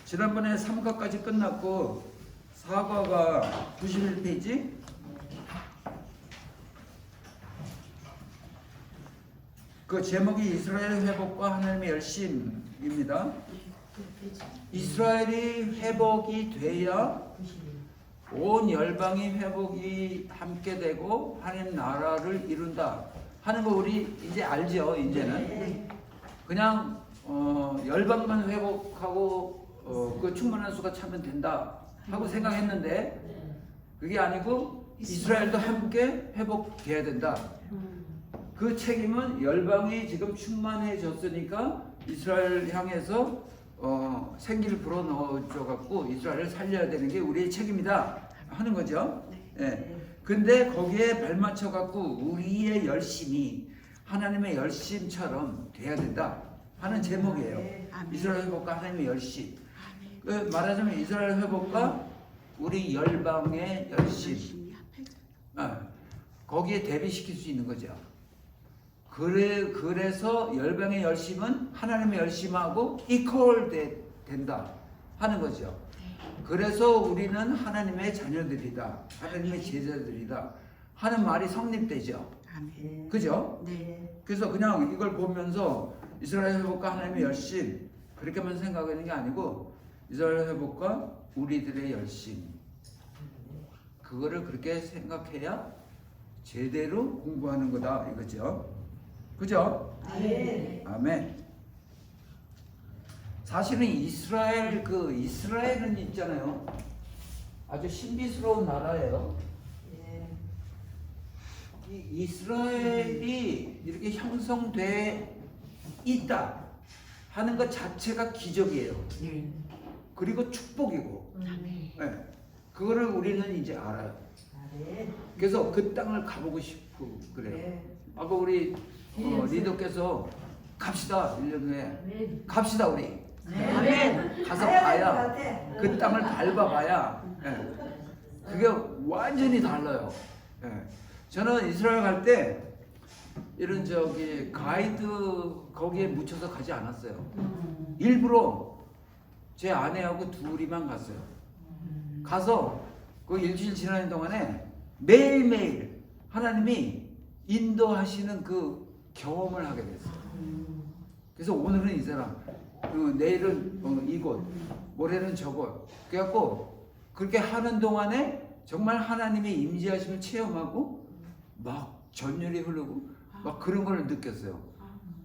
지난번에 3과까지 끝났고 4과가 91페이지. 그 제목이 이스라엘 회복과 하나님의 열심입니다. 이스라엘이 회복이 돼야 온 열방이 회복이 함께 되고 하나님 나라를 이룬다 하는 거 우리 이제 알죠. 이제는 그냥 열방만 회복하고 그 충만한 수가 차면 된다 하고 생각했는데 그게 아니고 이스라엘도 함께 회복돼야 된다. 그 책임은 열방이 지금 충만해졌으니까 이스라엘 향해서 생기를 불어넣어줘 갖고 이스라엘을 살려야 되는 게 우리의 책임이다 하는 거죠. 예. 근데 거기에 발맞춰 갖고 우리의 열심이 하나님의 열심처럼 돼야 된다 하는 제목이에요. 이스라엘 회복과 하나님의 열심. 그 말하자면 이스라엘 회복과 우리 열방의 열심. 거기에 대비시킬 수 있는 거죠. 그래서 열방의 열심은 하나님의 열심하고 이퀄 된다 하는 거죠. 그래서 우리는 하나님의 자녀들이다, 하나님의 제자들이다 하는 말이 성립되죠. 그죠? 네. 그래서 그냥 이걸 보면서 이스라엘 회복과 하나님의 열심 그렇게만 생각하는 게 아니고 이스라엘 회복과 우리들의 열심 그거를 그렇게 생각해야 제대로 공부하는 거다 이거죠. 그죠? 네. 아멘. 사실은 이스라엘은 있잖아요. 아주 신비스러운 나라예요. 이 이스라엘이 이렇게 형성돼 있다 하는 것 자체가 기적이에요. 그리고 축복이고. 네. 그거를 우리는 이제 알아요. 그래서 그 땅을 가보고 싶고 그래요. 아까 우리 리더께서 갑시다 1년 후에 갑시다 우리. 가서 봐야 그 땅을 밟아봐야 그게 완전히 달라요. 저는 이스라엘 갈 때 이런 가이드 거기에 묻혀서 가지 않았어요. 일부러 제 아내하고 둘이만 갔어요. 가서 그 일주일 지나는 동안에 매일매일 하나님이 인도하시는 그 경험을 하게 됐어요. 그래서 오늘은 이 사람, 내일은 이곳, 모레는 저곳. 그래갖고 그렇게 하는 동안에 정말 하나님의 임재하심을 체험하고 막 전율이 흐르고 막 그런 걸 느꼈어요.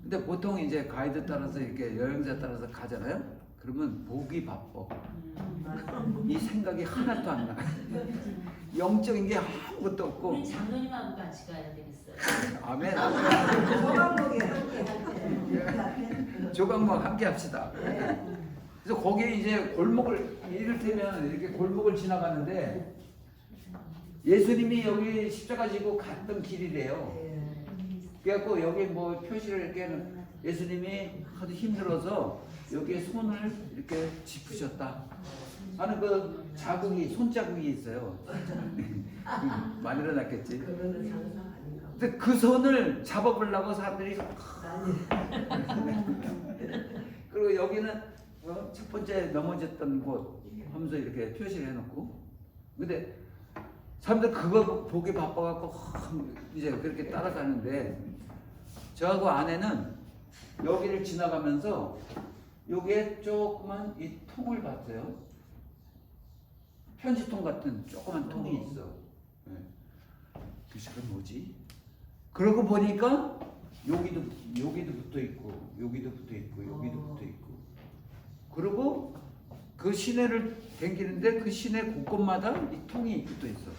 근데 보통 이제 가이드 따라서 이렇게 여행자 따라서 가잖아요. 그러면 보기 바빠. 이 생각이 하나도 안 나. 영적인 게 아무것도 없고. 우리 장로님하고 같이 가야 되겠어요. 아멘. 조각목 함께 합시다. 그래서 거기에 이제 골목을 이를테면 이렇게 골목을 지나가는데 예수님이 여기 십자가 지고 갔던 길이래요. 그래갖고 여기 뭐 표시를 이렇게 예수님이 하도 힘들어서 여기에 손을 이렇게 짚으셨다 하는 그 자국이 손자국이 있어요. 많이 일어났겠지. 근데 그 손을 잡아보려고 사람들이 그리고 여기는 첫 번째 넘어졌던 곳 하면서 이렇게 표시를 해놓고 근데 사람들 그거 보기 바빠갖고 이제 그렇게 따라가는데 저하고 아내는 여기를 지나가면서 여기에 조그만 이 통을 봤어요. 편지통 같은 조그만 통이 있어. 그 저건 뭐지? 그러고 보니까 여기도 붙어 있고 여기도 붙어 있고 여기도 붙어 있고 그리고 그 시내를 댕기는데 그 시내 곳곳마다 이 통이 붙어 있어.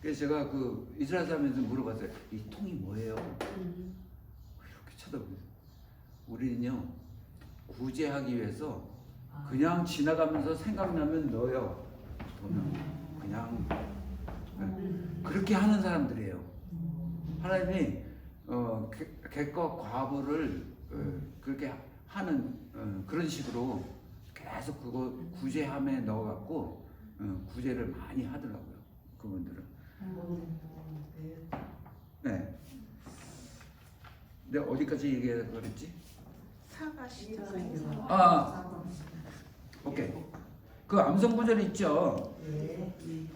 그래서 제가 그 이스라엘 사람한테 물어봤어요. 이 통이 뭐예요? 이렇게 쳐다보고 우리는요 구제하기 위해서 그냥 지나가면서 생각나면 넣어요. 돈은 그냥 그렇게 하는 사람들이에요. 하나님이 객과 과부를 그렇게 하는 그런 식으로 계속 그거 구제함에 넣어갖고 구제를 많이 하더라고요. 그분들은. 네. 내가 어디까지 얘기하려고 그랬지? 사과 시절. 오케이. 그 암송 구절 있죠? 네.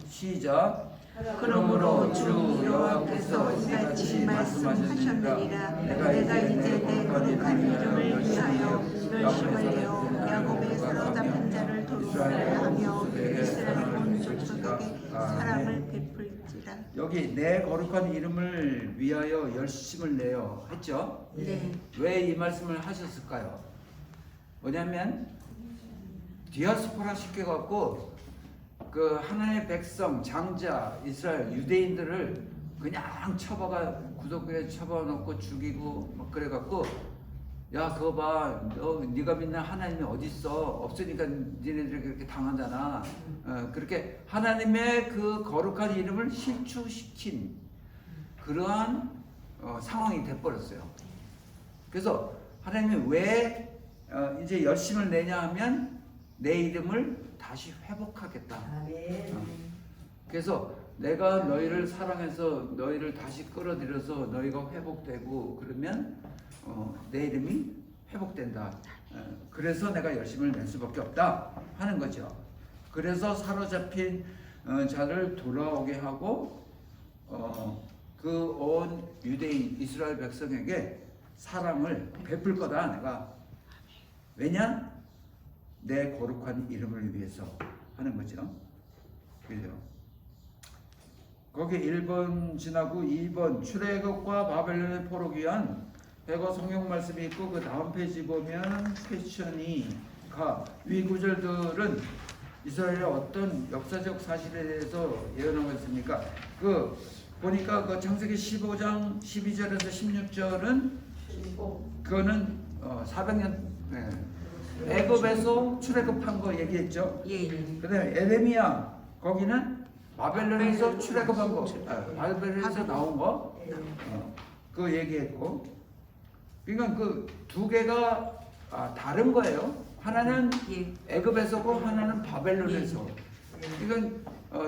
시작. 그러므로 주 여호와께서 이같이 말씀하셨느니라. 내가 이제 내 거룩한 이름을 위하여 열심을 내어 야곱의 사로잡힌 자를 도루하게 하며 이스라엘 온 족속에게 사랑을 베풀지라. 여기 내 거룩한 이름을 위하여 열심을 내요 했죠? 네. 왜 이 말씀을 하셨을까요? 뭐냐면 디아스포라 시켜갖고 그 하나님의 백성, 장자, 이스라엘 유대인들을 그냥 쳐박아 구석구에 쳐박아놓고 죽이고 막 그래갖고 야 그거 봐, 네가 믿는 하나님이 어디 있어? 없으니까 니네들이 그렇게 당하잖아. 그렇게 하나님의 그 거룩한 이름을 실추시킨 그러한 상황이 돼버렸어요. 그래서 하나님이 왜 이제 열심을 내냐 하면 내 이름을 다시 회복하겠다. 아멘. 그래서 내가 너희를 사랑해서 너희를 다시 끌어들여서 너희가 회복되고 그러면 내 이름이 회복된다. 그래서 내가 열심을 낼 수밖에 없다 하는 거죠. 그래서 사로잡힌 자를 돌아오게 하고 그 온 유대인 이스라엘 백성에게 사랑을 베풀 거다 내가. 왜냐? 내 거룩한 이름을 위해서 하는 거죠. 그죠? 거기 1번 지나고 2번 출애굽과 바벨론의 포로기 위한 백어 성경 말씀이 있고 그 다음 페이지 보면 퀘스천이 위 구절들은 이스라엘의 어떤 역사적 사실에 대해서 예언하고 있습니까? 그 보니까 그 창세기 15장 12절에서 16절은 그거는 400년 애굽에서 출애굽한 거 얘기했죠. 예. 그다음에 에레미야 거기는 바벨론에서 출애굽한 거, 바벨론에서 나온 거, 그 얘기했고, 그러니까 그 두 개가 다른 거예요. 하나는 예. 애굽에서고 하나는 바벨론에서. 이건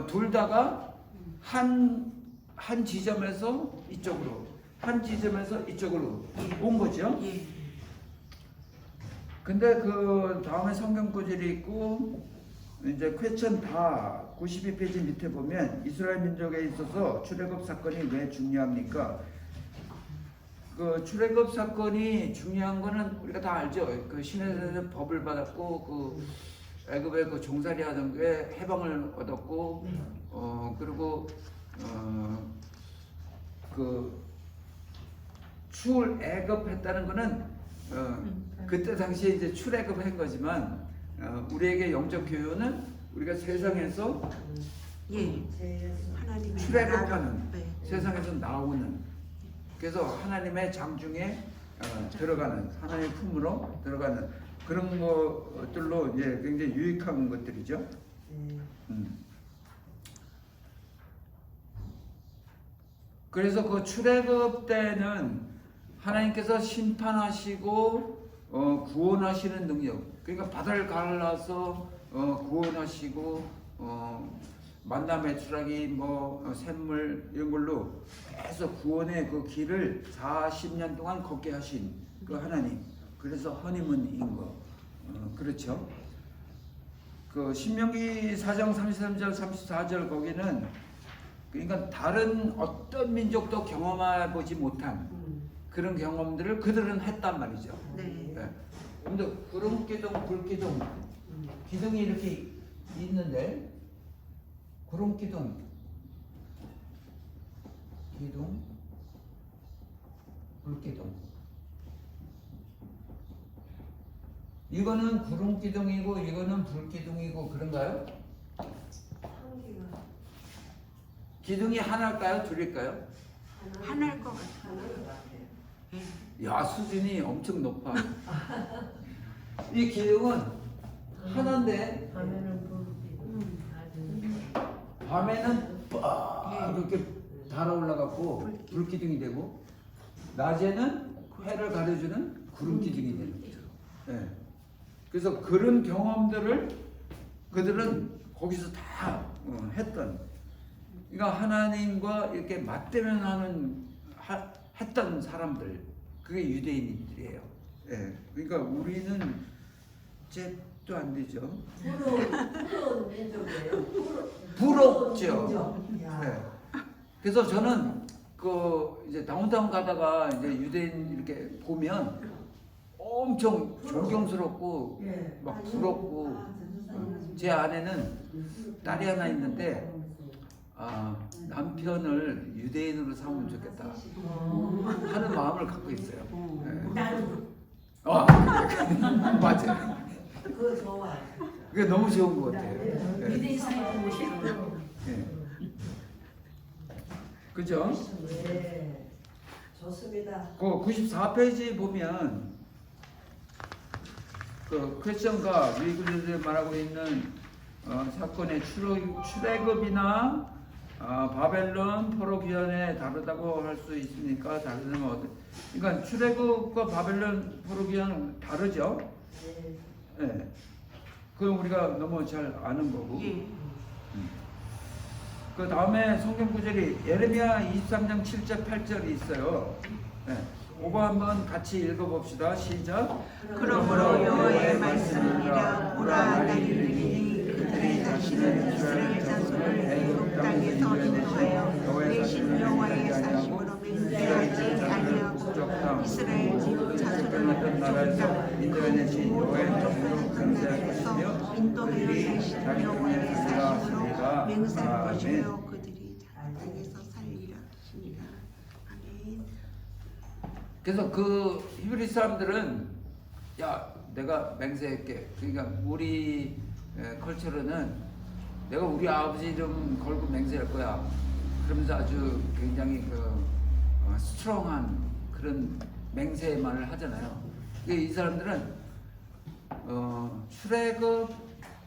둘 다가 한 지점에서 이쪽으로, 한 지점에서 이쪽으로 온 거죠. 예. 근데 그 다음에 성경 구절이 있고 이제 퀘천 다 92페이지 밑에 보면 이스라엘 민족에 있어서 출애굽 사건이 왜 중요합니까? 그 출애굽 사건이 중요한 거는 우리가 다 알죠. 그 신에서 법을 받았고 그 애굽의 그 종살이 하던 게 해방을 얻었고 그리고 그 출애굽했다는 거는 그때 당시에 이제 출애굽한 거지만 우리에게 영적 교훈은 우리가 세상에서 예. 하나님의 출애굽하는 네. 세상에서 나오는 그래서 하나님의 장중에 들어가는 하나님의 품으로 들어가는 그런 것들로 이제 굉장히 유익한 것들이죠. 그래서 그 출애굽 때는 하나님께서 심판하시고 구원하시는 능력, 그러니까 바다를 갈라서 구원하시고 만나 메추라기 샘물 이런 걸로 계속 구원의 그 길을 40년 동안 걷게 하신 그 하나님. 그래서 허니문인 거 그렇죠. 그 신명기 4장 33절 34절 거기는 그러니까 다른 어떤 민족도 경험해 보지 못한 그런 경험들을 그들은 했단 말이죠. 네. 근데 구름 기둥, 불 기둥, 기둥이 이렇게 있는데 구름 기둥, 불 기둥. 이거는 구름 기둥이고 이거는 불 기둥이고 그런가요? 기둥이 하나일까요? 둘일까요? 하나일 것 같아요. 야, 수준이 엄청 높아. 이 기둥은 하나인데 밤에는 빡 이렇게 달아올라갖고 불기둥이 되고 낮에는 해를 가려주는 구름기둥이 되는 거죠. 네. 그래서 그런 경험들을 그들은 거기서 다 했던. 그러니까 하나님과 이렇게 맞대면하는 했던 사람들, 그게 유대인들이에요. 예. 그러니까 우리는 이제 도 안 되죠. 부러운 민족이에요. 부럽죠. 야. 네. 그래서 저는 그 이제 다운타운 가다가 이제 유대인 이렇게 보면 엄청 존경스럽고 예. 막 부럽고 제 아내는 딸이 하나 있는데 남편을 유대인으로 삼으면 좋겠다 하는 마음을 갖고 있어요. 네. 나도 맞아요. 그거 좋아. 그게 너무 좋은 것 같아요. 네. 유대인 사회 보고 싶어. 네. 그죠? 네. 좋습니다. 그 94페이지 보면 그 퀘션과 미국인들이 말하고 있는 사건의 출애굽이나 바벨론 포로 귀환에 다르다고 할 수 있습니까? 다르다면 그러니까 출애굽과 바벨론 포로 귀환은 다르죠. 네. 네. 그건 우리가 너무 잘 아는 거고. 예. 그 다음에 성경 구절이 예레미야 23장 7절 8절이 있어요. 네. 그거 한번 같이 읽어봅시다. 시작. 그러므로 여호와의 말씀이라 보라 날이 이르리니 그들이 다시는 이스라엘 자손을 애굽 땅에서 인도하여 내 신 여호와의 사심으로 맹세하지 아니하고 이스라엘 집 자손을 좁은 땅 인도하신 여호와의 좁은 땅에서 인도하여 내 신 여호와의 사심으로 맹세할 것이요 그들이 땅에서 살리라 하시니라. 아멘. 그래서 그 히브리 사람들은 야 내가 맹세할게. 그러니까 우리 컬처로는 내가 우리 아버지 이름 걸고 맹세할 거야. 그러면서 아주 굉장히 그 스트롱한 그런 맹세의 말을 하잖아요. 이 사람들은 출애굽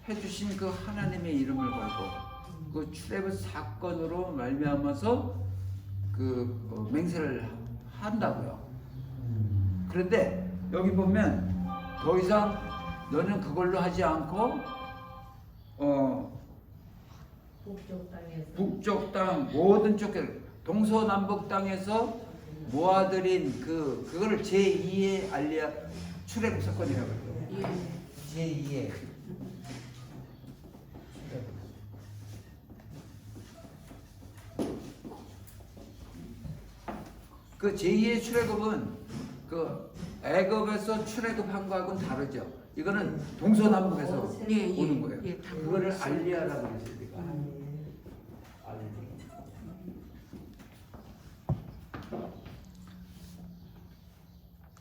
해주신 그 하나님의 이름을 걸고 그 출애굽 사건으로 말미암아서 그 맹세를 한다고요. 그런데 여기 보면 더 이상 너는 그걸로 하지 않고 북쪽 땅에서 북쪽 땅 모든 쪽에 동서남북 땅에서 모아들인 그거를 제2의 알리아 출애굽 사건이라고 해요. 제2의 그 제2의 출애굽은 그 애굽에서 출애굽한 거하고는 다르죠. 이거는 동서남북에서 예, 예. 오는 거예요. 예, 다 그거를 알리아라고 해서 우리가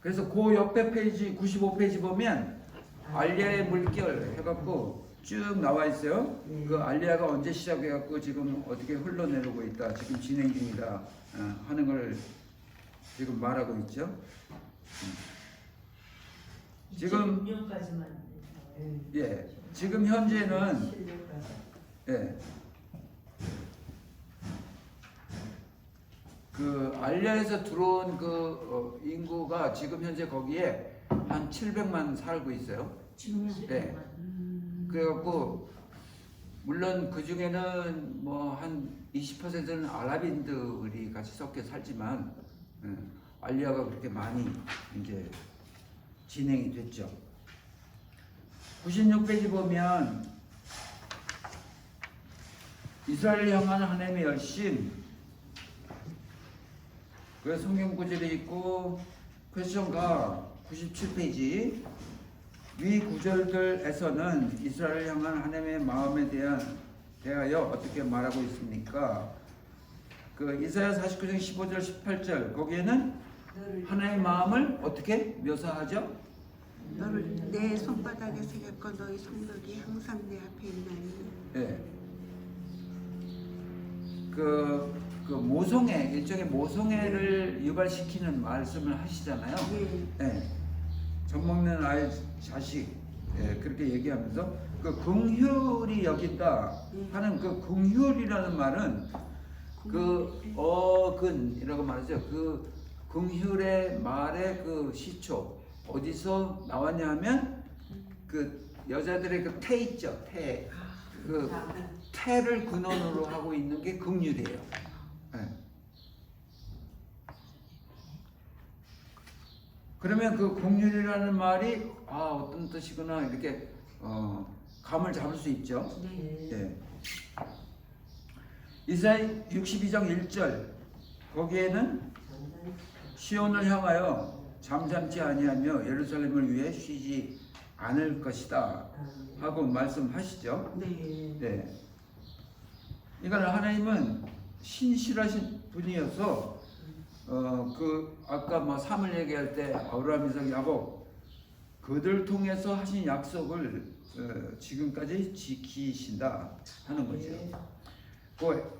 그래서 그 옆에 페이지 95페이지 보면 알리아의 물결 해갖고 쭉 나와 있어요. 그 알리아가 언제 시작해갖고 지금 어떻게 흘러내리고 있다, 지금 진행 중이다 하는 걸 지금 말하고 있죠. 지금 2006년까지만 예, 지금 현재는 예, 그 알리아에서 들어온 그 인구가 지금 현재 거기에 한 700만 살고 있어요. 네. 그래갖고 물론 그 중에는 뭐 한 20%는 아랍인들이 같이 섞여 살지만 알리아가 그렇게 많이 이제 진행이 됐죠. 96페이지 보면 이스라엘 향한 하나님의 열심, 그 성경 구절이 있고 퀘션과 97페이지 위 구절들에서는 이스라엘 향한 하나님의 마음에 대하여 어떻게 말하고 있습니까? 그 이사야 49장 15절 18절 거기에는 하나님의 마음을 어떻게 묘사하죠? 너를 내 손바닥에 새겼고 너희 성벽이 항상 내 앞에 있나니. 예. 그 모성애, 일종의 모성애를 유발시키는 말씀을 하시잖아요. 예. 젖먹는 아이 자식, 예, 그렇게 얘기하면서 그 긍휼이 여긴다 하는 그 긍휼이라는 말은 그 어근이라고 말하죠. 그 긍휼의 말의 그 시초 어디서 나왔냐 하면 그 여자들의 그 태 있죠. 태. 그 태를 근원으로 하고 있는 게 긍휼이에요. 네. 그러면 그 긍휼이라는 말이 어떤 뜻이구나 이렇게 감을 잡을 수 있죠. 네. 예. 이사야 62장 1절 거기에는 시온을 향하여 잠잠지 아니하며 예루살렘을 위해 쉬지 않을 것이다 하고 말씀하시죠. 네. 네. 이건 하나님은 신실하신 분이어서 그 아까 뭐 삶을 얘기할 때 아브라함, 이삭, 야곱 그들 통해서 하신 약속을 지금까지 지키신다 하는 거죠. 그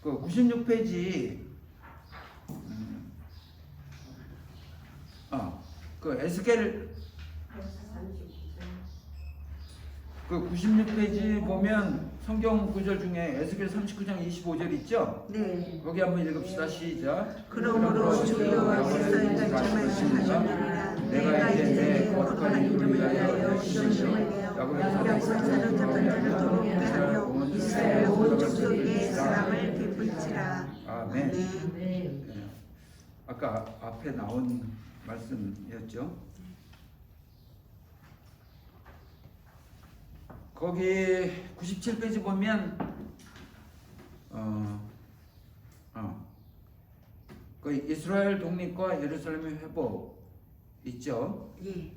96페이지 그 에스겔 그 96페이지 보면 성경 구절 중에 에스겔 39장 25절 있죠? 네. 거기 한번 읽읍시다. 시작. 그러므로 주 여호와께서 이같이 말씀하시느니라 내가 이제 내 거룩한 이름을 위하여 이름을 내어 약속하는 자들을 돌아오게 하며 이스라엘 온 족속의 사람을 기쁘시라. 아멘. 네. 네. 아까 앞에 나온 말씀이었죠. 거기 97페이지 보면 그 이스라엘 독립과 예루살렘의 회복 있죠. 예.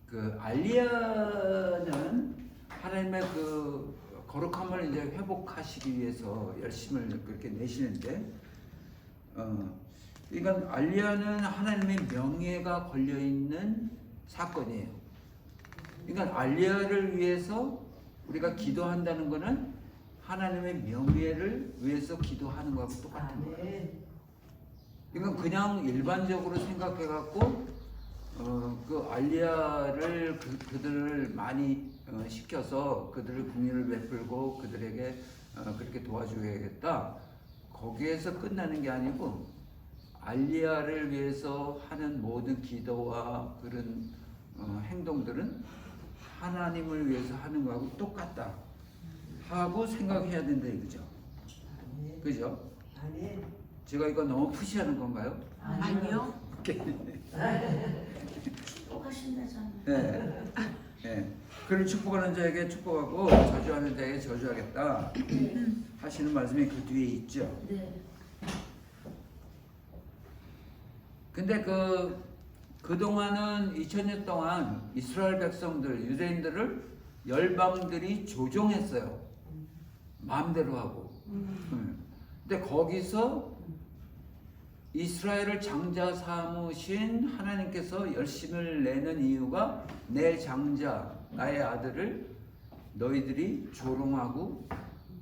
그 알리야는 하나님의 그 거룩함을 이제 회복하시기 위해서 열심을 그렇게 내시는데, 이건 알리야는 하나님의 명예가 걸려 있는 사건이에요. 그러니까 알리야를 위해서 우리가 기도한다는 것은 하나님의 명예를 위해서 기도하는 거하고 똑같은 거예요. 이건 그냥 일반적으로 생각해갖고 그 알리야를 그들을 많이 시켜서 그들을 궁유를 베풀고 그들에게 그렇게 도와줘야겠다. 거기에서 끝나는 게 아니고 알리야를 위해서 하는 모든 기도와 그런 행동들은 하나님을 위해서 하는 거하고 똑같다 하고 생각해야 된다 이거죠. 그죠? 제가 이거 너무 푸시하는 건가요? 아니요. 축복하신다잖아. 네. 네. 그를 축복하는 자에게 축복하고 저주하는 자에게 저주하겠다 하시는 말씀이 그 뒤에 있죠. 네. 근데 그동안은 2000년 동안 이스라엘 백성들, 유대인들을 열방들이 조종했어요. 마음대로 하고. 근데 거기서 이스라엘을 장자 삼으신 하나님께서 열심을 내는 이유가 내 장자, 나의 아들을 너희들이 조롱하고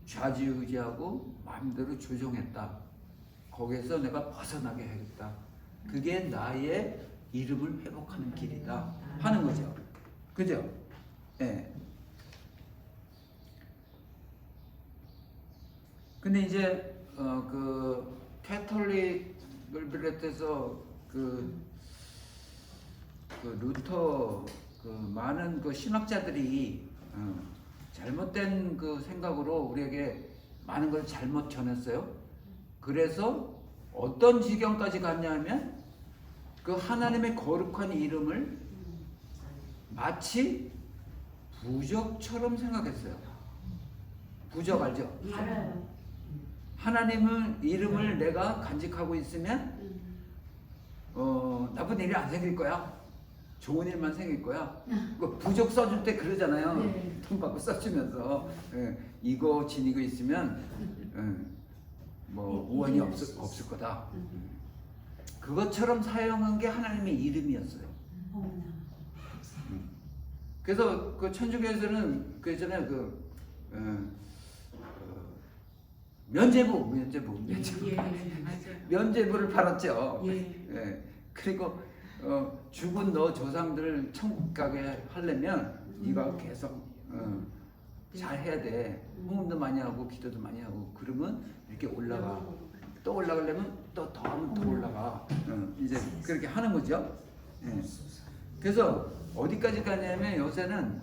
좌지우지하고 마음대로 조종했다. 거기에서 내가 벗어나게 하겠다. 그게 나의 이름을 회복하는 길이다 하는 거죠. 그죠? 예. 네. 근데 이제 그 캐톨릭을 비롯해서 그 루터 많은 그 신학자들이 잘못된 그 생각으로 우리에게 많은 걸 잘못 전했어요. 그래서 어떤 지경까지 갔냐면 그 하나님의 거룩한 이름을 마치 부적처럼 생각했어요. 부적 알죠? 알아요. 하나님의 이름을 내가 간직하고 있으면 나쁜 일이 안 생길 거야. 좋은 일만 생길 거야. 그 부적 써줄 때 그러잖아요. 네. 돈 받고 써주면서 이거 지니고 있으면 뭐 우환이 없을 거다. 그것처럼 사용한 게 하나님의 이름이었어요. 그래서 그 천주교에서는 그 예전에 면죄부 예. 맞아요. 면죄부를 팔았죠. 예. 예. 그리고 죽은 너 조상들 천국 가게 하려면 네가 계속 잘 해야 돼. 헌금도 많이 하고 기도도 많이 하고 그러면 이렇게 올라가. 또 올라가려면 또 더 하면 더 올라가. 이제 그렇게 하는 거죠. 예. 그래서 어디까지 가냐면 요새는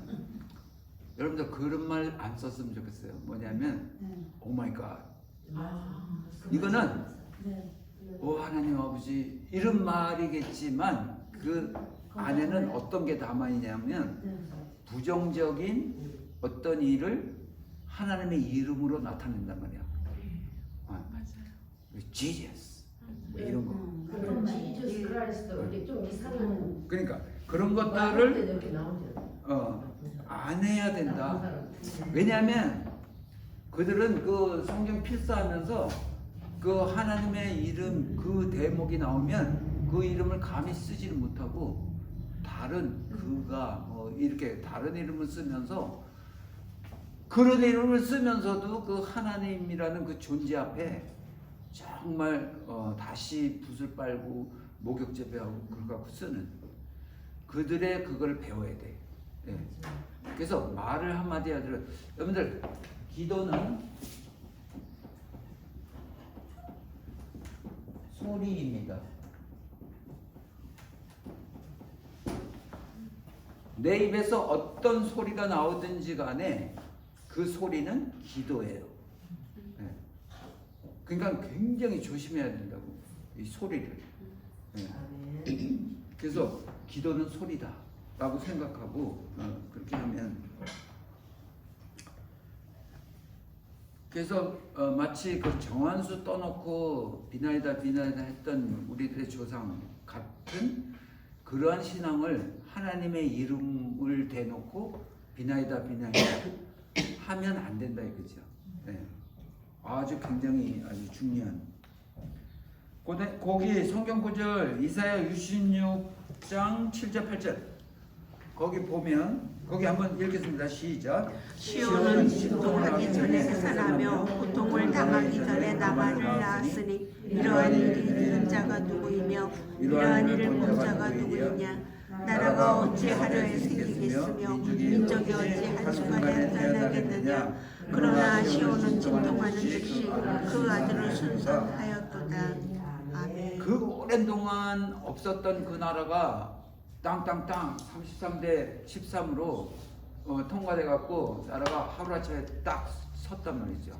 여러분들 그런 말 안 썼으면 좋겠어요. 뭐냐면 오 마이 갓. 이거는 네. 오 하나님 아버지 이런 말이겠지만 안에는 어떤 게 담아 있냐면 부정적인 어떤 일을 하나님의 이름으로 나타낸단 말이야. Jesus 뭐 이런 거. 그런 지저스 크라이스도 이렇게 좀 이상한. 그러니까 그런 것들을 이렇게 나오죠. 안 해야 된다. 왜냐하면 그들은 그 성경 필사하면서 그 하나님의 이름 그 대목이 나오면 그 이름을 감히 쓰지를 못하고 다른 그가 이렇게 다른 이름을 쓰면서 그런 이름을 쓰면서도 그 하나님이라는 그 존재 앞에 정말 다시 붓을 빨고 목욕 재배하고 그걸 갖고 쓰는 그들의 그걸 배워야 돼. 예. 그래서 말을 한마디 하더라도 여러분들 기도는 소리입니다. 내 입에서 어떤 소리가 나오든지 간에 그 소리는 기도예요. 예. 그러니까 굉장히 조심해야 된다고 이 소리를. 예. 그래서 기도는 소리다 라고 생각하고 그렇게 하면 그래서 마치 그 정한수 떠놓고 비나이다 했던 우리들의 조상 같은 그러한 신앙을 하나님의 이름을 대놓고 비나이다 하면 안 된다 이거죠. 네. 아주 굉장히 아주 중요한 거기 성경 구절 이사야 66장 7절 8절 거기 보면 거기 한번 읽겠습니다. 시작. 시온은 진동하기 전에 해산하며 고통을 당하기 전에 나만을 낳았으니 이러한 일을 이룬 자가 누구이며 이러한 일을 본 자가 누구이냐. 나라가 어찌 하루에 생기겠으며 민족이 어찌 한순간에 태어나겠느냐. 그러나 시온은 진동하는 즉시 그 아들을 순산하였도다. 아멘. 그 오랜 동안 없었던 그 나라가 땅땅땅 33대 13으로 통과돼 갖고 나라가 하루아침에 딱 섰단 말이죠.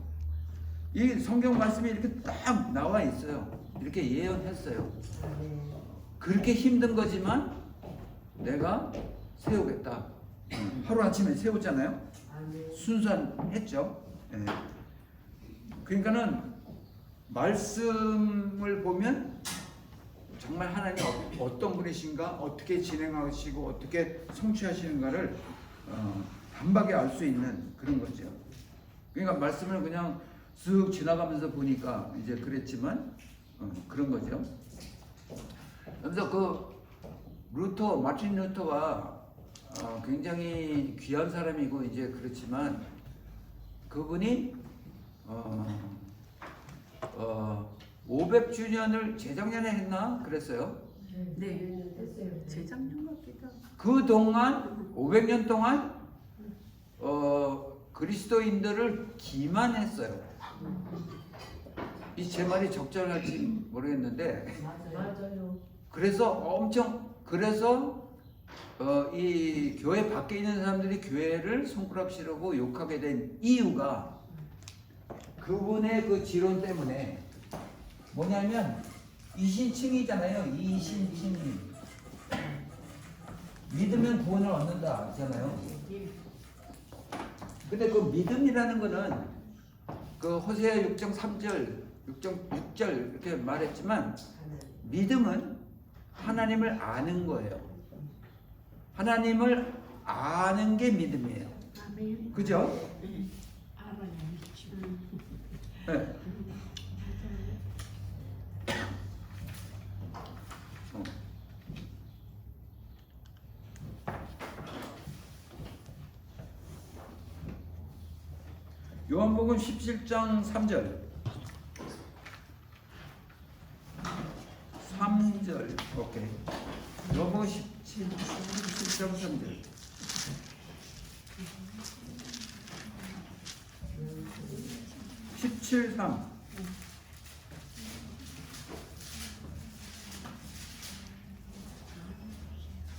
이 성경 말씀이 이렇게 딱 나와 있어요. 이렇게 예언했어요. 그렇게 힘든 거지만 내가 세우겠다. 하루아침에 세웠잖아요. 순산했죠. 예. 그러니까는 말씀을 보면 정말 하나님이 어떤 분이신가, 어떻게 진행하시고 어떻게 성취하시는가를 단박에 알 수 있는 그런 거죠. 그러니까 말씀을 그냥 쓱 지나가면서 보니까 이제 그랬지만 그런 거죠. 그래서 그 마틴 루터가 굉장히 귀한 사람이고 이제 그렇지만 그분이 500주년을 재작년에 했나 그랬어요. 네, 재작년 같기도 하고. 그 동안 500년 동안 그리스도인들을 기만했어요. 이 제 말이 적절할지 모르겠는데 맞아요. 그래서 이 교회 밖에 있는 사람들이 교회를 손가락질하고 욕하게 된 이유가 그분의 그 지론 때문에 뭐냐면 이신칭이잖아요. 이신칭. 믿으면 구원을 얻는다 하잖아요. 근데 그 믿음이라는 거는 그 호세아 6장 3절, 6절 이렇게 말했지만 믿음은 하나님을 아는 거예요. 하나님을 아는 게 믿음이에요. 그죠? 네. 요한복음 17장 3절. 3절. 오케이. 요한복음 17장 3절.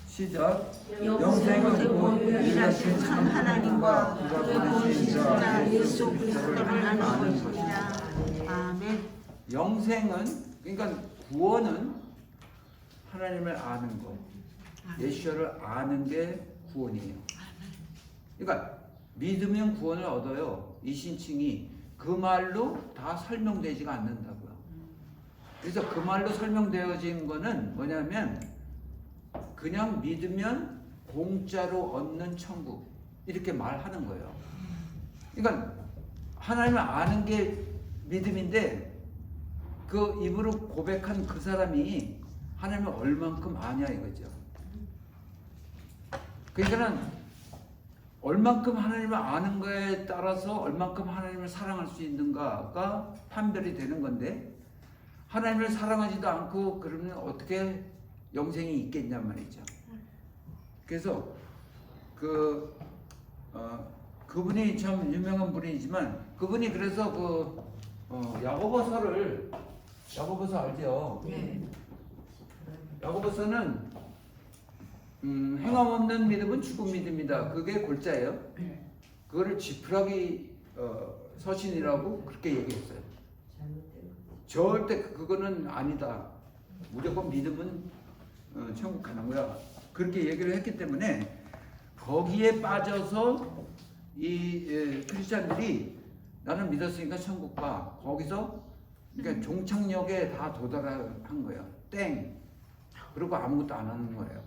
시작. 영생은 곧 유일하신 참 하나님과 그가 보내신 자 예수 그리스도를 아는 것입니다. 아멘. 영생은 그러니까 구원은 하나님을 아는 거. 예수를 아는 게 구원이에요. 그러니까 믿으면 구원을 얻어요. 이 신칭이 그 말로 다 설명되지가 않는다고요. 그래서 그 말로 설명되어진 거는 뭐냐면 그냥 믿으면 공짜로 얻는 천국 이렇게 말하는 거예요. 그러니까 하나님을 아는 게 믿음인데 그 입으로 고백한 그 사람이 하나님을 얼만큼 아냐 이거죠. 그러니까는 얼만큼 하나님을 아는 거에 따라서 얼만큼 하나님을 사랑할 수 있는가가 판별이 되는 건데 하나님을 사랑하지도 않고 그러면 어떻게 영생이 있겠냐 말이죠. 그래서 그분이 참 유명한 분이지만 그분이 그래서 야고보서 알죠? 네. 야고보서는 행함 없는 믿음은 죽은 믿음이다. 그게 골자예요. 그거를 지푸라기 서신이라고 그렇게 얘기했어요. 절대 그거는 아니다. 무조건 믿음은 천국 가는 거야. 그렇게 얘기를 했기 때문에 거기에 빠져서 이 크리스찬들이 나는 믿었으니까 천국 가. 거기서 그러니까 종착역에 다 도달한 거예요. 땡. 그리고 아무것도 안 하는 거예요.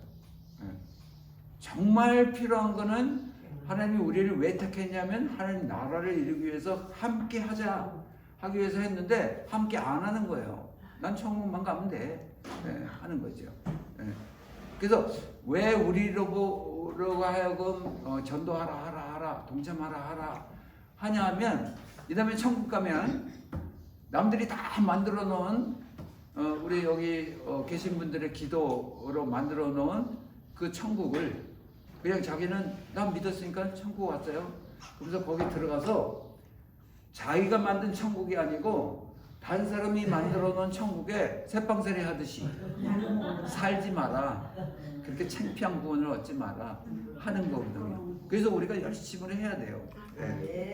정말 필요한 거는 하나님이 우리를 왜 택했냐면 하나님 나라를 이루기 위해서 함께 하기 위해서 했는데 함께 안 하는 거예요. 난 천국만 가면 돼. 하는 거죠. 그래서 왜 우리로 하여금 전도하라 동참하라 하냐면 이 다음에 천국 가면 남들이 다 만들어 놓은 우리 여기 계신 분들의 기도로 만들어 놓은 그 천국을 그냥 자기는 난 믿었으니까 천국 왔어요. 그래서 거기 들어가서 자기가 만든 천국이 아니고 다른 사람이 만들어 놓은 천국에 새빵살이 하듯이 살지 마라. 그렇게 창피한 구원을 얻지 마라 하는 거거든요. 그래서 우리가 열심히 해야 돼요.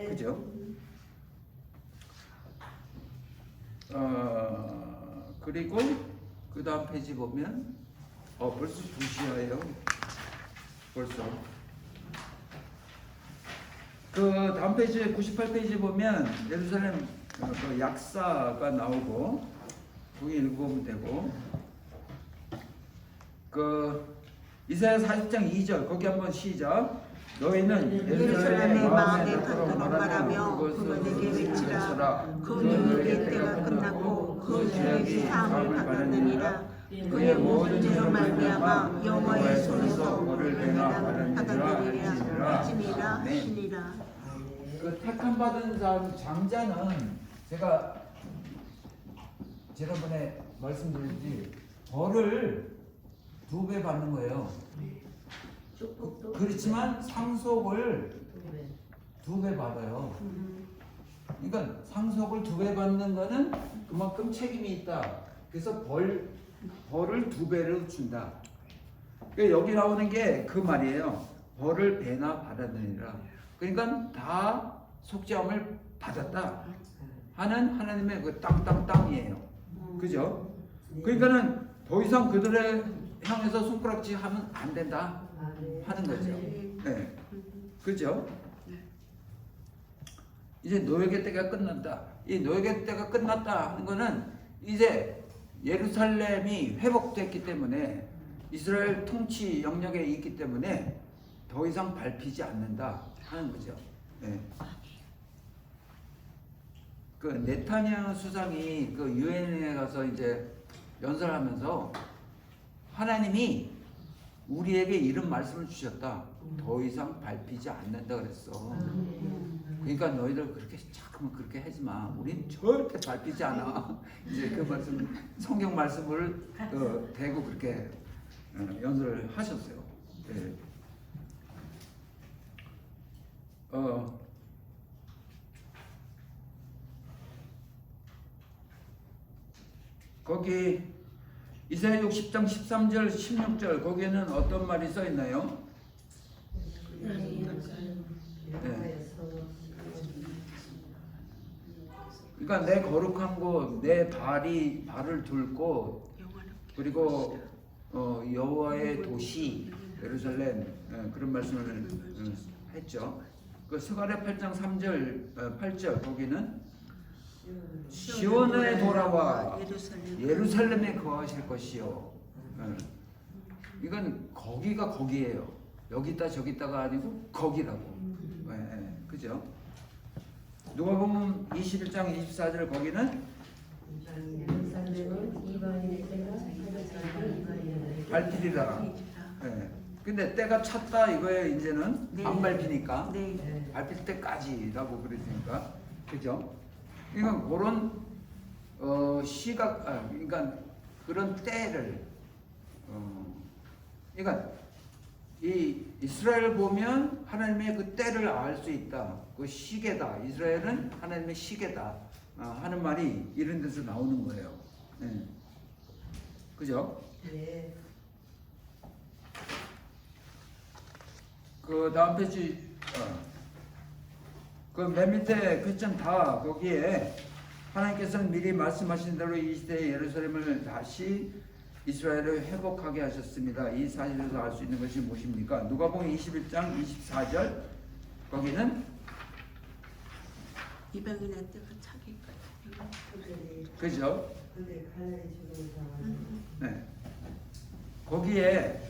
그죠? 그리고 그 다음 페이지 보면 벌써 2시예요. 벌써 그 다음 페이지 98페이지 보면 예루살렘 그 약사가 나오고 거기 읽어보면 되고 그 이사야 40장 2절 거기 한번 시작. 너희는 예루살렘의 마음에 받도록 말하며 그분에게 외치라. 그 능력의 때가 끝나고 그 지역이 사함을 받았느니라. 그의 모든 죄로 말미암아 여호와의 손에서 그를 받았느니라 하시니라. 그 택함 받은 사람 장자는 제가 지난번에 말씀드렸지 벌을 2배 받는 거예요. 그렇지만 상속을 2배 받아요. 그러니까 상속을 2배 받는 거는 그만큼 책임이 있다. 그래서 벌을 2배로 준다. 그러니까 여기 나오는 게 그 말이에요. 벌을 배나 받았느니라. 그러니까 다 속죄함을 받았다 하는 하나님의 그 땅이에요. 그죠? 그러니까는 더 이상 그들의 향해서 손가락질 하면 안 된다 하는 거죠. 네. 그죠? 이제 노예의 때가 끝났다. 이 노예의 때가 끝났다 하는 거는 이제 예루살렘이 회복됐기 때문에 이스라엘 통치 영역에 있기 때문에 더 이상 밟히지 않는다 하는 거죠. 네. 그 네타냐후 수상이 그 유엔에 가서 이제 연설하면서 하나님이 우리에게 이런 말씀을 주셨다. 더 이상 밟히지 않는다 그랬어. 그러니까 너희들 그렇게 자꾸만 그렇게 하지 마. 우린 절대 밟히지 않아. 이제 그 말씀, 성경 말씀을 대고 그렇게 연설을 하셨어요. 네. 거기 이사야 60장 13절 16절 거기에는 어떤 말이 써 있나요? 네. 그러니까 내 거룩한 곳, 내 발을 둘고 그리고 여호와의 도시 예루살렘 그런 말씀을 했죠. 그 스가랴 8장 3절 8절 거기는 시온에 돌아와 예루살렘에 거하실 것이요. 이건 거기가 거기예요. 여기다 저기다가 아니고 거기라고. 그죠? 누가복음 21장 24절 거기는 예루살렘은 이방인의 때가 이방인의 밟히리라. 근데 때가 찼다 이거예요. 이제는 네. 안 밟히니까 네. 밟힐 때까지라고 그랬으니까 그죠? 그러니까 그런 시각, 그러니까 그런 때를, 그러니까 이 이스라엘 보면 하나님의 그 때를 알 수 있다. 그 시계다. 이스라엘은 하나님의 시계다. 하는 말이 이런 데서 나오는 거예요. 그죠? 네. 그 다음 페이지, 그 맨 밑에 퀘스천 다 거기에 하나님께서는 미리 말씀하신 대로 이 시대에 예루살렘을 다시 이스라엘을 회복하게 하셨습니다. 이 사실에서 알 수 있는 것이 무엇입니까? 누가복음 21장 24절 거기는 이방인의 때가 차기까지. 그죠? 근데 갈라리 죽은 사람. 네. 거기에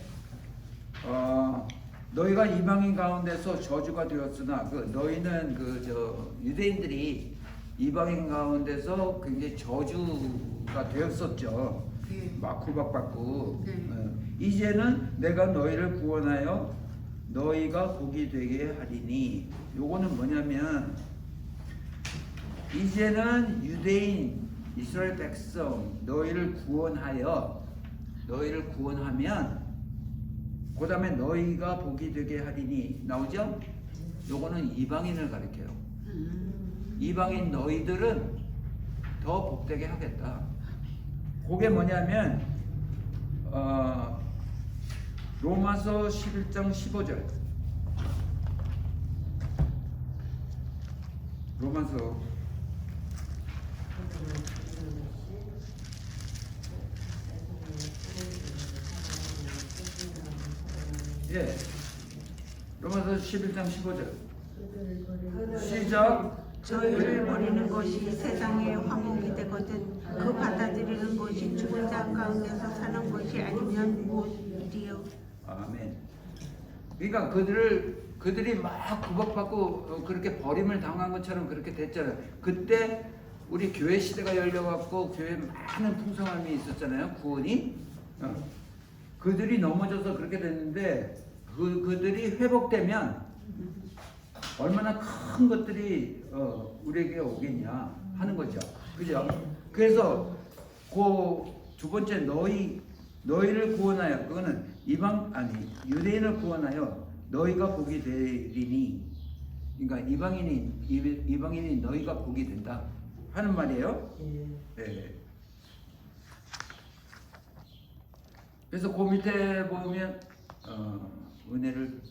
너희가 이방인 가운데서 저주가 되었으나 그 너희는 유대인들이 이방인 가운데서 굉장히 저주가 되었었죠. 네. 막 구박받고. 네. 이제는 내가 너희를 구원하여 너희가 복이 되게 하리니. 요거는 뭐냐면 이제는 유대인 이스라엘 백성 너희를 구원하면 그 다음에 너희가 복이 되게 하리니 나오죠? 요거는 이방인을 가리켜요. 이방인 너희들은 더 복되게 하겠다. 그게 뭐냐면 로마서 11장 15절 로마서 로마서 11장 15절 시작. 저희를 버리는 것이 세상의 화목이 되거든 그 받아들이는 것이 죽은 자 가운데서 사는 것이 아니면 무엇이요? 아멘. 그러니까 그들이 막 구박받고 그렇게 버림을 당한 것처럼 그렇게 됐잖아요. 그때 우리 교회 시대가 열려갖고 교회에 많은 풍성함이 있었잖아요. 구원이. 그들이 넘어져서 그렇게 됐는데 그들이 회복되면 얼마나 큰 것들이 우리에게 오겠냐 하는 거죠. 그죠? 그래서 그 두 번째 너희를 구원하여 그거는 유대인을 구원하여 너희가 복이 되리니 그러니까 이방인이 너희가 복이 된다 하는 말이에요. 네. 그래서 그 밑에 보면 은혜를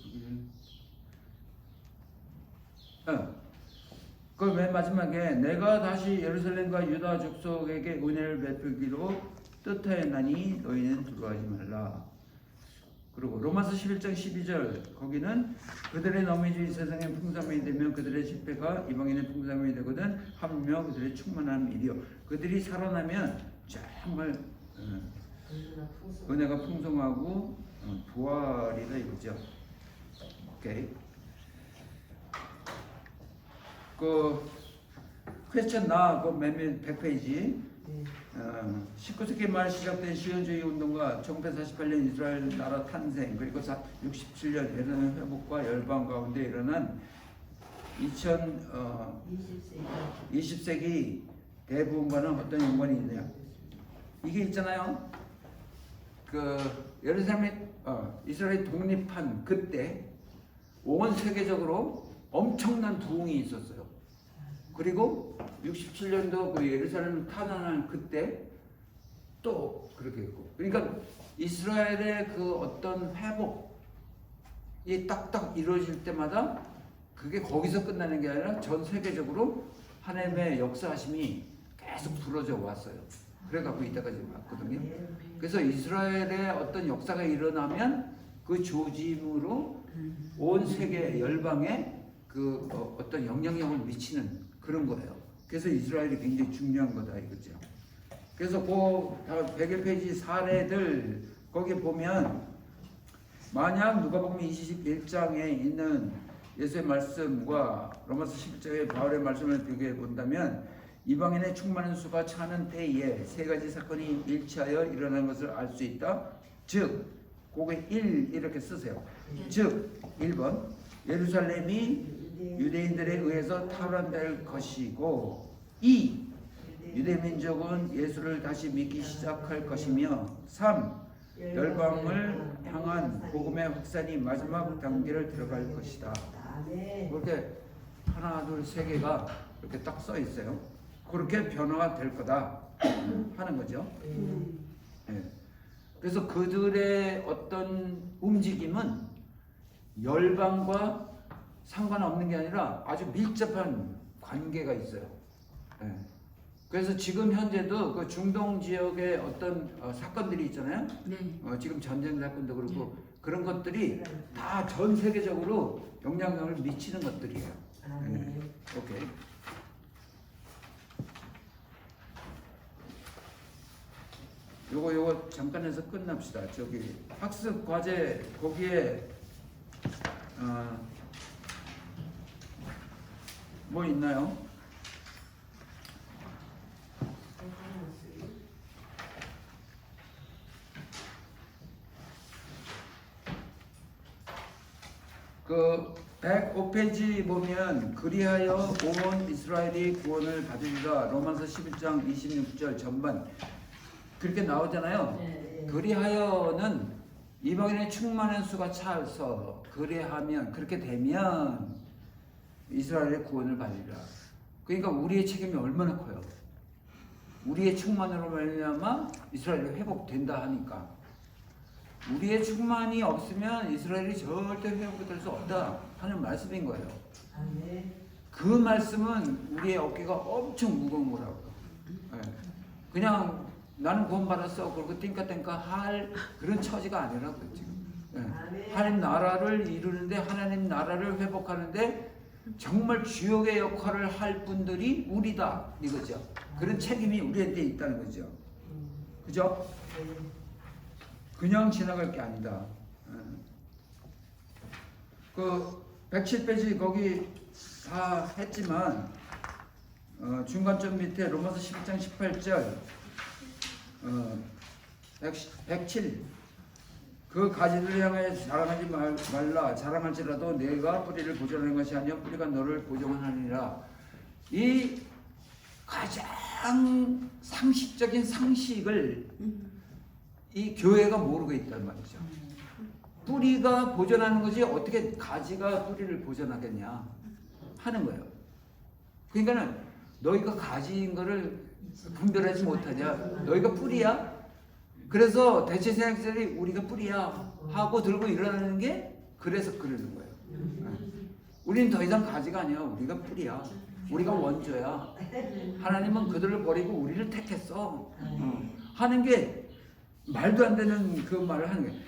그 맨 마지막에 내가 다시 예루살렘과 유다 족속에게 은혜를 베풀기로 뜻하였나니 너희는 두려워하지 말라. 그리고 로마서 11장 12절 거기는 그들의 넘어짐이 세상의 풍성함이 되면 그들의 집회가 이방인의 풍성함이 되거든 하물며 그들의 충만한 일이요 그들이 살아나면 정말 은혜가 풍성하고 부활이다 이거죠. 오케이. 그 퀘스천 그 맨 100페이지 19세기 말 시작된 시온주의 운동과 1948년 이스라엘 나라 탄생 그리고 67년 예루살렘 회복과 열방 가운데 일어난 20세기 대부분과는 어떤 연관이 있느냐 이게 있잖아요. 그 예루살렘 이스라엘 독립한 그때 온 세계적으로 엄청난 부흥이 있었어요. 그리고 67년도 그 예루살렘을 탄환한 그때 또 그렇게 했고 그러니까 이스라엘의 그 어떤 회복이 딱딱 이루어질 때마다 그게 거기서 끝나는 게 아니라 전 세계적으로 하나님의 역사하심이 계속 부러져 왔어요. 그래갖고 이때까지 왔거든요. 그래서 이스라엘의 어떤 역사가 일어나면 그 조짐으로 온 세계 열방에 그 어떤 영향력을 미치는 그런 거예요. 그래서 이스라엘이 굉장히 중요한 거다 이거죠. 그래서 그 101페이지 사례들 거기 보면 만약 누가복음 21장에 있는 예수의 말씀과 로마서 11장의 바울의 말씀을 비교해 본다면 이방인의 충만한 수가 차는 때에 세 가지 사건이 일치하여 일어난 것을 알 수 있다. 즉, 그게 1 이렇게 쓰세요. 즉, 1번 예루살렘이 유대인들에 의해서 탈환될 것이고 2. 유대 민족은 예수를 다시 믿기 시작할 것이며 3. 열방을 향한 복음의 확산이 마지막 단계를 들어갈 것이다. 그렇게 하나, 둘, 세 개가 이렇게 딱 써 있어요. 그렇게 변화가 될 거다 하는 거죠. 네. 그래서 그들의 어떤 움직임은 열방과 상관없는 게 아니라 아주 밀접한 관계가 있어요. 네. 그래서 지금 현재도 그 중동 지역의 어떤 사건들이 있잖아요. 네. 지금 전쟁 사건도 그렇고 그런 것들이 다 전 세계적으로 영향력을 미치는 것들이에요. 네. 오케이. 요거 잠깐 해서 끝납시다. 저기 학습 과제 거기에 뭐 있나요? 그 105페이지 보면 그리하여 온 이스라엘이 구원을 받으리라 로마서 11장 26절 전반 그렇게 나오잖아요. 그리하여는 이방인의 충만한 수가 차서 그리하면 그렇게 되면 이스라엘의 구원을 받으리라. 그러니까 우리의 책임이 얼마나 커요. 우리의 충만으로 말미암아 이스라엘이 회복된다 하니까 우리의 충만이 없으면 이스라엘이 절대 회복될 수 없다 하는 말씀인 거예요. 그 말씀은 우리의 어깨가 엄청 무거운 거라고. 그냥 나는 구원받았어 그리고 띵까띵까 할 그런 처지가 아니라고 지금. 하나님 나라를 이루는데 하나님 나라를 회복하는데 정말 주역의 역할을 할 분들이 우리다 이거죠. 그런 책임이 우리한테 있다는 거죠. 그죠? 그냥 지나갈 게 아니다. 그 107페이지 거기 다 했지만 중간점 밑에 로마서 11장 18절 107 그 가지를 향하여 자랑하지 말라. 자랑할지라도 내가 뿌리를 보존하는 것이 아니라 뿌리가 너를 보존하느니라. 이 가장 상식적인 상식을 이 교회가 모르고 있단 말이죠. 뿌리가 보존하는 것이 어떻게 가지가 뿌리를 보존하겠냐 하는 거예요. 그러니까는 너희가 가지인 거를 분별하지 못하냐. 너희가 뿌리야. 그래서 대체생학자들이 우리가 뿌리야 하고 들고 일어나는 게 그래서 그러는 거예요. 우리는 더 이상 가지가 아니야. 우리가 뿌리야. 우리가 원조야. 하나님은 그들을 버리고 우리를 택했어. 하는 게 말도 안 되는 그 말을 하는 거예요.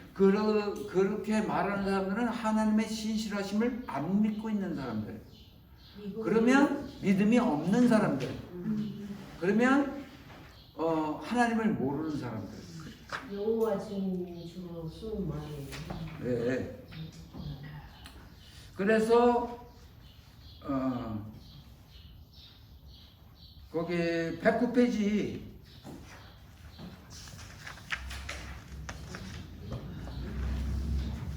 그렇게 말하는 사람들은 하나님의 신실하심을 안 믿고 있는 사람들. 그러면 믿음이 없는 사람들. 그러면 하나님을 모르는 사람들. 여호와 주님이 주로 쓰는 말이에요. 네. 그래서 거기 109페이지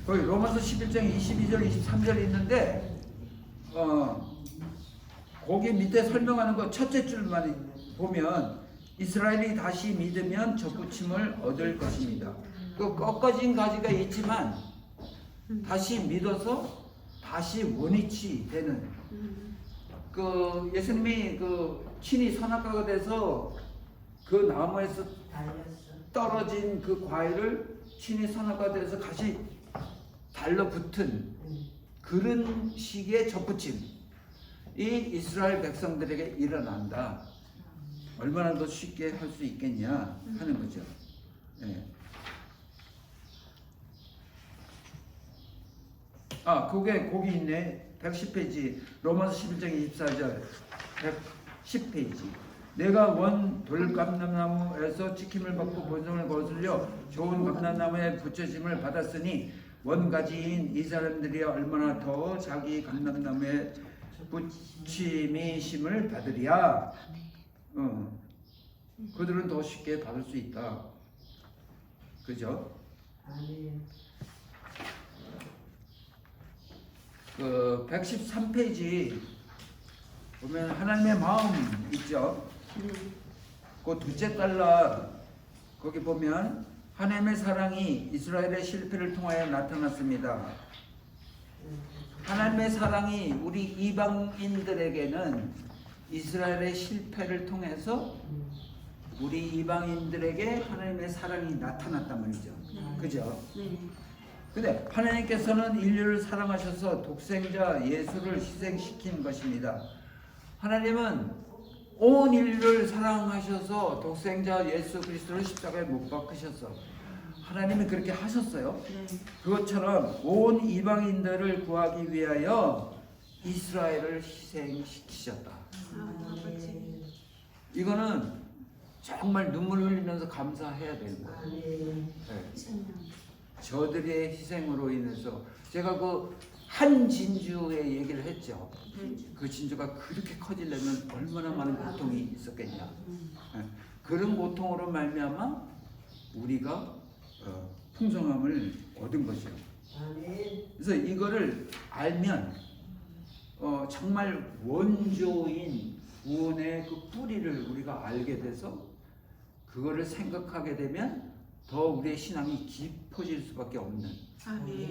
거기 로마서 11장 22절 23절이 있는데 거기 밑에 설명하는 거 첫째 줄만 보면 이스라엘이 다시 믿으면 접붙임을 얻을 것입니다. 그 꺾어진 가지가 있지만 다시 믿어서 다시 원위치 되는 그 예수님이 그 친히 선악과가 돼서 그 나무에서 떨어진 그 과일을 친히 선악과가 돼서 다시 달라붙은 그런 식의 접붙임 이 이스라엘 백성들에게 일어난다. 얼마나 더 쉽게 할 수 있겠냐 하는 거죠. 예. 아, 거기 있네. 110페이지. 로마서 11장 24절. 110페이지. 내가 원 돌감람나무에서 찍힘을 받고 본성을 거슬려 좋은 감람나무에 붙여짐을 받았으니 원가지인 이 사람들이 얼마나 더 자기 감람나무에 붙임이심을 받으리야. 그들은 더 쉽게 받을 수 있다. 그죠? 아멘. 그 113페이지 보면 하나님의 마음 있죠. 그 둘째 달러 거기 보면 하나님의 사랑이 이스라엘의 실패를 통하여 나타났습니다. 하나님의 사랑이 우리 이방인들에게는 이스라엘의 실패를 통해서 우리 이방인들에게 하나님의 사랑이 나타났단 말이죠. 그죠? 근데 하나님께서는 인류를 사랑하셔서 독생자 예수를 희생시킨 것입니다. 하나님은 온 인류를 사랑하셔서 독생자 예수 그리스도를 십자가에 못 박으셔서 하나님이 그렇게 하셨어요. 그것처럼 온 이방인들을 구하기 위하여 이스라엘을 희생시키셨다. 이거는 정말 눈물 흘리면서 감사해야 되는 거예요. 네. 저들의 희생으로 인해서 제가 그 한 진주의 얘기를 했죠. 그 진주가 그렇게 커지려면 얼마나 많은 고통이 있었겠냐. 네. 그런 고통으로 말미암아 우리가 풍성함을 얻은 것이요. 그래서 이거를 알면 정말 원조인 구원의 그 뿌리를 우리가 알게 돼서 그거를 생각하게 되면 더 우리의 신앙이 깊어질 수밖에 없는,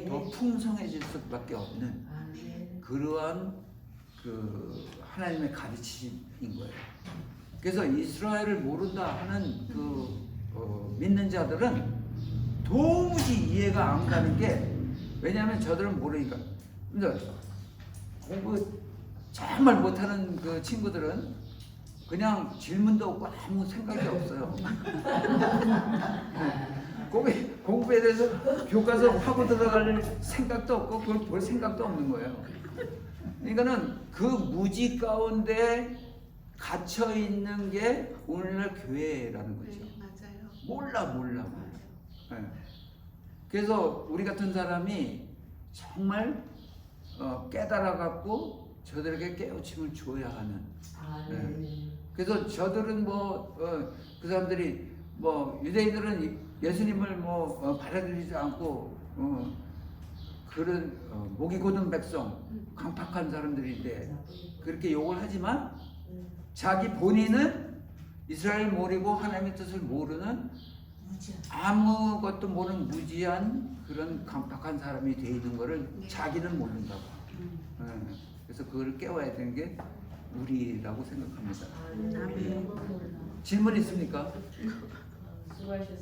더 풍성해질 수밖에 없는 그러한 그 하나님의 가르침인 거예요. 그래서 이스라엘을 모른다 하는 그 믿는 자들은 도무지 이해가 안 가는 게, 왜냐하면 저들은 모르니까. 근데 공부 정말 못하는 그 친구들은 그냥 질문도 없고 아무 생각이 없어요. 공부에 대해서 교과서 하고 들어갈 생각도 없고 그걸 볼 생각도 없는 거예요. 그러니까는 그 무지 가운데 갇혀 있는 게 오늘날 교회라는 거죠. 몰라. 네. 그래서 우리 같은 사람이 정말 깨달아 갖고 저들에게 깨우침을 줘야 하는. 네. 그래서 저들은 그 사람들이 유대인들은 예수님을 받아들이지 않고 그런 목이 곧은 백성, 강팍한 사람들인데 그렇게 욕을 하지만 자기 본인은 이스라엘 모르고 하나님의 뜻을 모르는 아무것도 모르는 무지한 그런 강팍한 사람이 돼 있는 거를 자기는 모른다고. 그래서 그걸 깨워야 되는 게 우리라고 생각합니다. 질문 있습니까? 수고하셨습니다.